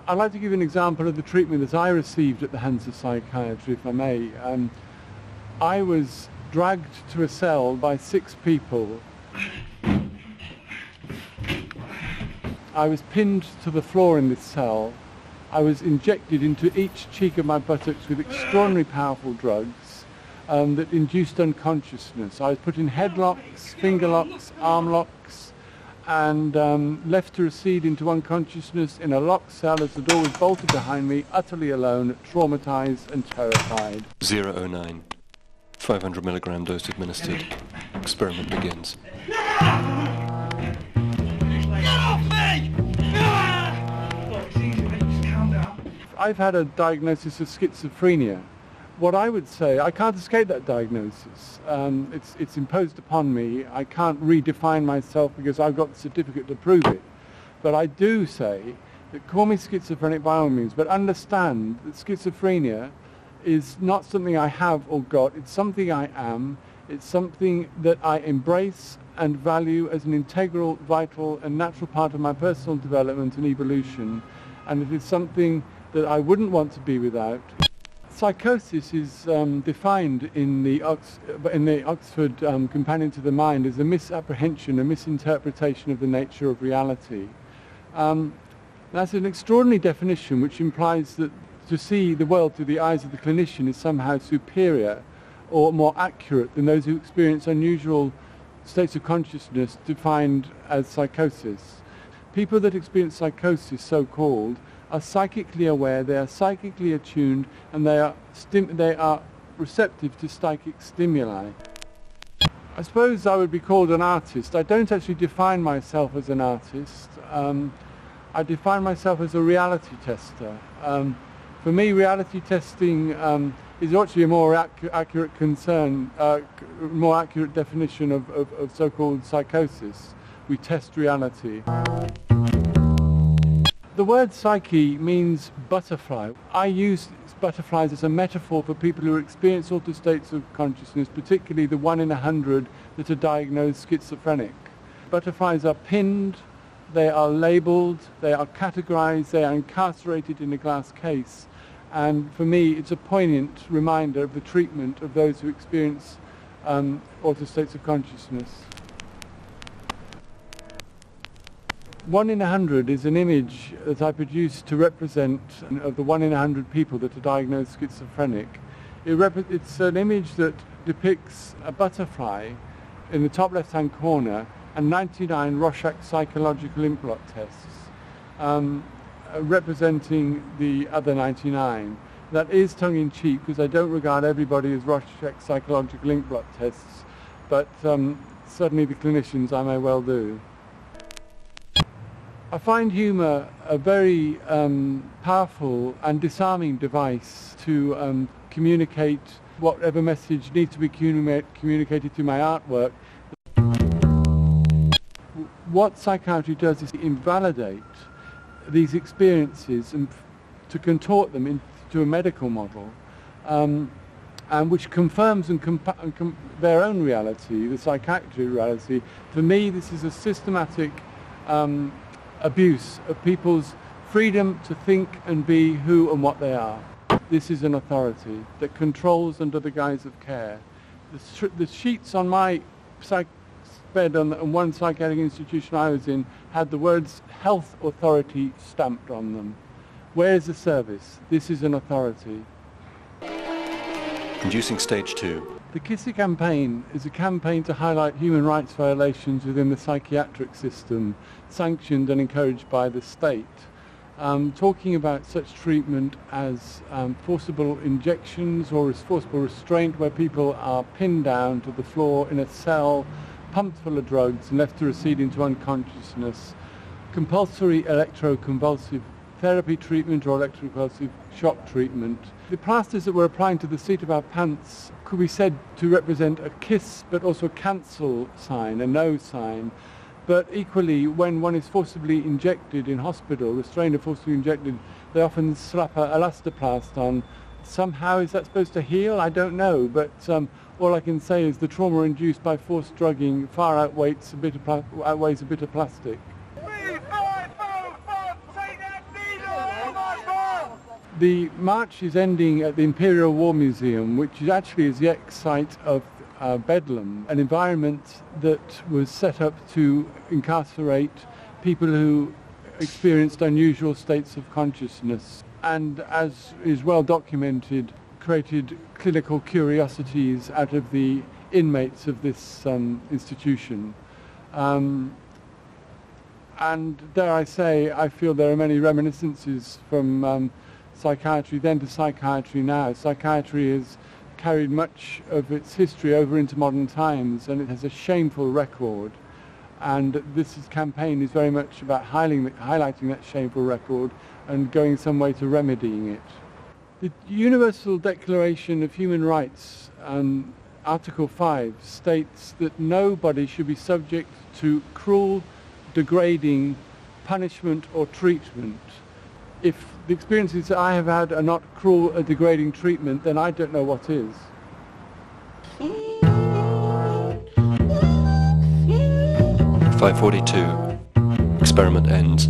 I'd like to give an example of the treatment that I received at the hands of psychiatry, if I may. I was dragged to a cell by 6 people. I was pinned to the floor in this cell. I was injected into each cheek of my buttocks with extraordinarily powerful drugs that induced unconsciousness. I was put in headlocks, finger locks, arm locks, and left to recede into unconsciousness in a locked cell as the door was bolted behind me, utterly alone, traumatized and terrified. 009. 500 milligram dose administered. Experiment begins. Get off me! Look, it's easy, mate. Just calm down. I've had a diagnosis of schizophrenia. What I would say, I can't escape that diagnosis. It's imposed upon me. I can't redefine myself because I've got the certificate to prove it. But I do say that call me schizophrenic by all means, but understand that schizophrenia is not something I have or got. It's something I am. It's something that I embrace and value as an integral, vital and natural part of my personal development and evolution. And it is something that I wouldn't want to be without. Psychosis is defined in the Oxford Companion to the Mind as a misapprehension, a misinterpretation of the nature of reality. That's an extraordinary definition which implies that to see the world through the eyes of the clinician is somehow superior or more accurate than those who experience unusual states of consciousness defined as psychosis. People that experience psychosis, so-called, are psychically aware, they are psychically attuned, and they are receptive to psychic stimuli. I suppose I would be called an artist. I don't actually define myself as an artist. I define myself as a reality tester. For me, reality testing is actually a more accurate more accurate definition of so-called psychosis. We test reality. The word psyche means butterfly. I use butterflies as a metaphor for people who experience altered states of consciousness, particularly the 1 in 100 that are diagnosed schizophrenic. Butterflies are pinned, they are labelled, they are categorised, they are incarcerated in a glass case. And for me, it's a poignant reminder of the treatment of those who experience altered states of consciousness. 1 in 100 is an image that I produced to represent of the 1 in 100 people that are diagnosed schizophrenic. It's an image that depicts a butterfly in the top left-hand corner and 99 Rorschach psychological ink blot tests representing the other 99. That is tongue-in-cheek because I don't regard everybody as Rorschach psychological ink blot tests, but certainly the clinicians I may well do. I find humour a very powerful and disarming device to communicate whatever message needs to be communicated through my artwork. What psychiatry does is invalidate these experiences and to contort them into a medical model, and which confirms their own reality, the psychiatric reality. For me, this is a systematic abuse of people's freedom to think and be who and what they are. This is an authority that controls under the guise of care. The sheets on my bed on one psychiatric institution I was in had the words health authority stamped on them. Where is the service? This is an authority. Inducing stage 2. The Kissy campaign is a campaign to highlight human rights violations within the psychiatric system, sanctioned and encouraged by the state. Talking about such treatment as forcible injections or forcible restraint, where people are pinned down to the floor in a cell, pumped full of drugs and left to recede into unconsciousness, compulsory electroconvulsive therapy treatment or electroconvulsive shock treatment. The plasters that we're applying to the seat of our pants could be said to represent a kiss but also a cancel sign, a no sign. But equally, when one is forcibly injected in hospital, restrained or forcibly injected, they often slap an elastoplast on. Somehow is that supposed to heal? I don't know, but all I can say is the trauma induced by forced drugging far outweighs a bit of plastic. 3, 5, 4, 4, take that needle! The march is ending at the Imperial War Museum, which is actually is the ex-site of Bedlam, an environment that was set up to incarcerate people who experienced unusual states of consciousness, and, as is well documented, created clinical curiosities out of the inmates of this institution. And dare I say, I feel there are many reminiscences from psychiatry then to psychiatry now. Psychiatry has carried much of its history over into modern times, and it has a shameful record. And this campaign is very much about highlighting that shameful record and going some way to remedying it. The Universal Declaration of Human Rights, Article 5, states that nobody should be subject to cruel, degrading punishment or treatment. If the experiences that I have had are not cruel or degrading treatment, then I don't know what is. 5:42. Experiment ends.